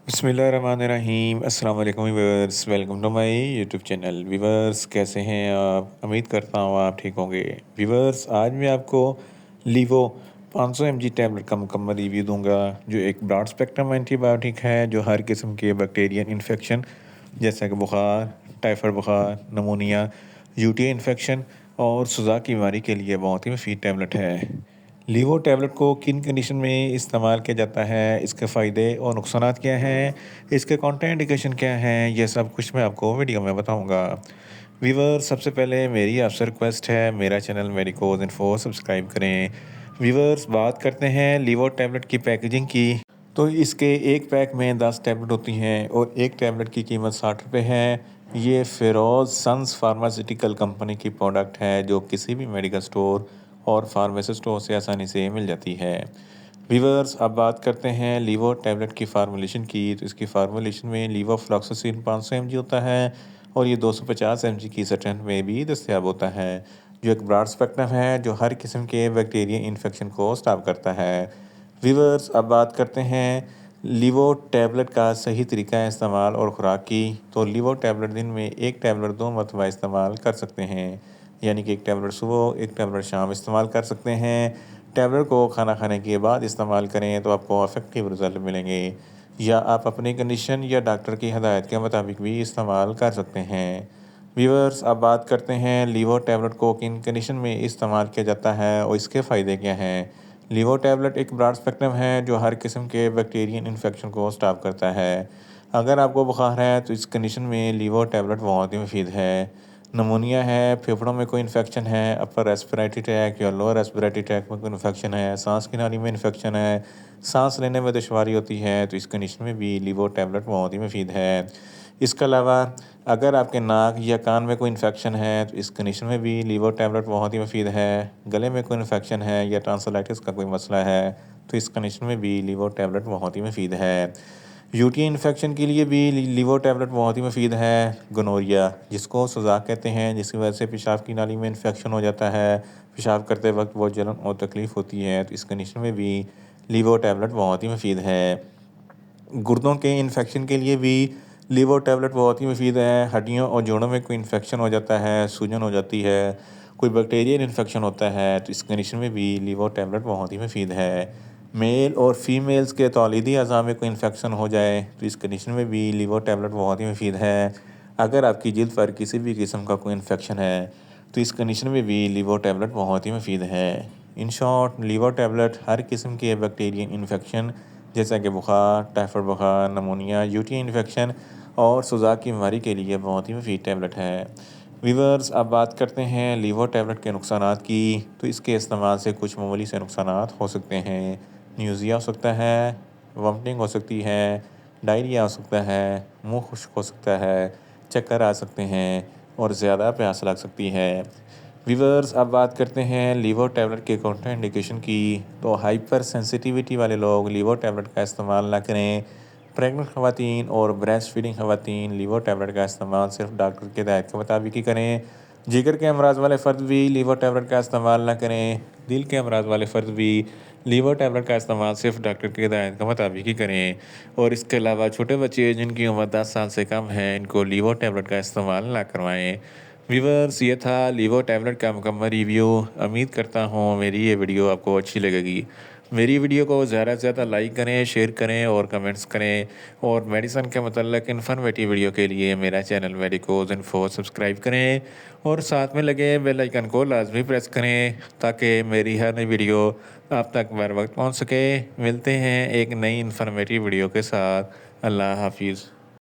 बिस्मिल्लाहिर्रहमानिर्रहीम अस्सलाम वालेकुम viewers, welcome to my YouTube channel. Viewers, कैसे हैं आप? उम्मीद करता हूँ आप ठीक होंगे। व्यूअर्स, आज मैं आपको लीवो 500 mg टैबलेट का मुकम्मल रिव्यू दूंगा, जो एक ब्रॉड स्पेक्ट्रम एंटीबायोटिक है जो हर किस्म के बैक्टीरियन इन्फेक्शन जैसा कि बुखार, टाइफाइड बुखार, नमूनिया, यूटीआई इन्फेक्शन और सुजा की बीमारी के लिए बहुत ही मुफीद टैबलेट है। लीवो टैबलेट को किन कंडीशन में इस्तेमाल किया जाता है, इसके फ़ायदे और नुकसानात क्या हैं, इसके कॉन्ट्राइंडिकेशन क्या हैं, ये सब कुछ मैं आपको वीडियो में बताऊंगा। व्यूअर, सबसे पहले मेरी आपसे रिक्वेस्ट है, मेरा चैनल मेडिकोज इन्फो सब्सक्राइब करें। व्यूअर्स, बात करते हैं लीवो टैबलेट की पैकेजिंग की। तो इसके एक पैक में 10 टैबलेट होती हैं और एक टैबलेट की कीमत 60 रुपये है। ये फेरोज सन्स फार्मास्यूटिकल कंपनी की प्रोडक्ट है जो किसी भी मेडिकल स्टोर और फार्मेसी स्टोर से आसानी से मिल जाती है। वीवर्स, अब बात करते हैं लीवो टैबलेट की फार्मूलेशन की। तो इसकी फार्मूलेशन में लीवो फ्लॉक्सासिन 500 mg होता है और ये 250 mg की स्ट्रेंथ में भी दस्तियाब होता है, जो एक ब्रॉड स्पेक्ट्रम है जो हर किस्म के बैक्टीरिया इन्फेक्शन को स्टॉप करता है। वीवर्स, अब बात करते हैं लीवो टैबलेट का सही तरीका इस्तेमाल और ख़ुराक की। तो लीवो टैबलेट दिन में एक टैबलेट 2 मरतबा इस्तेमाल कर सकते हैं, यानी कि एक टैबलेट सुबह, एक टैबलेट शाम इस्तेमाल कर सकते हैं। टैबलेट को खाना खाने के बाद इस्तेमाल करें तो आपको इफेक्टिव रिजल्ट मिलेंगे, या आप अपनी कंडीशन या डॉक्टर की हदायत के मुताबिक भी इस्तेमाल कर सकते हैं। व्यूअर्स, अब बात करते हैं लीवो टैबलेट को किन कंडीशन में इस्तेमाल किया जाता है और इसके फ़ायदे क्या हैं। लीवो टैबलेट एक ब्रॉड स्पेक्ट्रम है जो हर किस्म के बैक्टीरियन इन्फेक्शन को स्टॉप करता है। अगर आपको बुखार है तो इस कंडीशन में लीवो टैबलेट बहुत ही मुफीद है। नमूनिया है, फेफड़ों में कोई इन्फेक्शन है, अपर रेस्पिरेटरी ट्रैक या लोअर रेस्पिरेटरी ट्रैक में कोई इन्फेक्शन है, सांस की नाली में इन्फेक्शन है, सांस लेने में दुश्वारी होती है, तो इस कंडीशन में भी लीवो टैबलेट बहुत ही मुफीद है। इसके अलावा अगर आपके नाक या कान में कोई इन्फेक्शन है तो इस कंडीशन में भी लीवो टैबलेट बहुत ही मुफीद है। गले में कोई इन्फेक्शन है या टॉन्सिलाइटिस का कोई मसला है तो इस कंडीशन में भी लीवो टैबलेट बहुत ही मुफीद है। यूटीआई इन्फेक्शन के लिए भी लीवो टैबलेट बहुत ही मुफीद है। गोनोरिया, जिसको सुजाक कहते हैं, जिसकी वजह से पेशाब की नाली में इन्फेक्शन हो जाता है, पेशाब करते वक्त बहुत जलन और तकलीफ़ होती है, तो इस कंडीशन में भी लीवो टैबलेट बहुत ही मुफीद है। गुर्दों के इन्फेक्शन के लिए भी लीवो टैबलेट बहुत ही मुफीद है। हड्डियों और जोड़ों में कोई इन्फेक्शन हो जाता है, सूजन हो जाती है, कोई बैक्टीरियल इन्फेक्शन होता है, तो इस कंडीशन में भी लीवो टैबलेट बहुत ही मुफीद है। मेल और फीमेल्स के तौलीदी अज़ा में कोई इन्फेक्शन हो जाए तो इस कंडीशन में भी लीवो टैबलेट बहुत ही मुफीद है। अगर आपकी जिल्द पर किसी भी किस्म का कोई इन्फेक्शन है तो इस कंडीशन में भी लीवो टैबलेट बहुत ही मुफीद है। इन शॉर्ट, लीवो टैबलेट हर किस्म के बैक्टीरियन इन्फेक्शन जैसा कि बुखार, टाइफाइड बुखार, नमूनिया, यूटीआई इन्फेक्शन और सुजाक की बीमारी के लिए बहुत ही मुफीद टैबलेट है। वीवर्स, अब बात करते हैं लीवो टैबलेट के नुकसानात की। तो इसके इस्तेमाल से कुछ मामूली से नुकसानात हो सकते हैं। न्यूज़िया हो सकता है, वॉमिटिंग हो सकती है, डायरिया हो सकता है, मुंह खुश्क हो सकता है, चक्कर आ सकते हैं और ज़्यादा प्यास लग सकती है। व्यूअर्स, अब बात करते हैं लीवो टैबलेट के कॉन्ट्राइंडिकेशन की। तो हाइपर सेंसिटिविटी वाले लोग लीवो टैबलेट का इस्तेमाल ना करें। प्रेग्नेंट ख़वातीन और ब्रेस्ट फीडिंग ख़वातीन लीवो टैबलेट का इस्तेमाल सिर्फ डॉक्टर की हिदायत के मुताबिक ही करें। जिगर के अमराज वाले फ़र्द भी लीवो टैबलेट का इस्तेमाल ना करें। दिल के अमराज वाले फ़र्द भी लीवो टैबलेट का इस्तेमाल सिर्फ डॉक्टर की हिदायत के मुताबिक ही करें। और इसके अलावा छोटे बच्चे जिनकी उम्र 10 साल से कम है, इनको लीवो टैबलेट का इस्तेमाल ना करवाएं। व्यूअर्स, ये था लीवो टैबलेट का मुकम्मल रिव्यू। उम्मीद करता हूँ मेरी ये वीडियो आपको अच्छी लगेगी। मेरी वीडियो को ज़्यादा से ज़्यादा लाइक करें, शेयर करें और कमेंट्स करें। और मेडिसन के मतलब इन्फॉर्मेटिव वीडियो के लिए मेरा चैनल मेडिकोज इन्फो सब्सक्राइब करें और साथ में लगे बेल आइकन को लाजमी प्रेस करें ताकि मेरी हर नई वीडियो आप तक बर वक्त पहुँच सके। मिलते हैं एक नई इन्फॉर्मेटिव वीडियो के साथ। अल्लाह हाफिज़।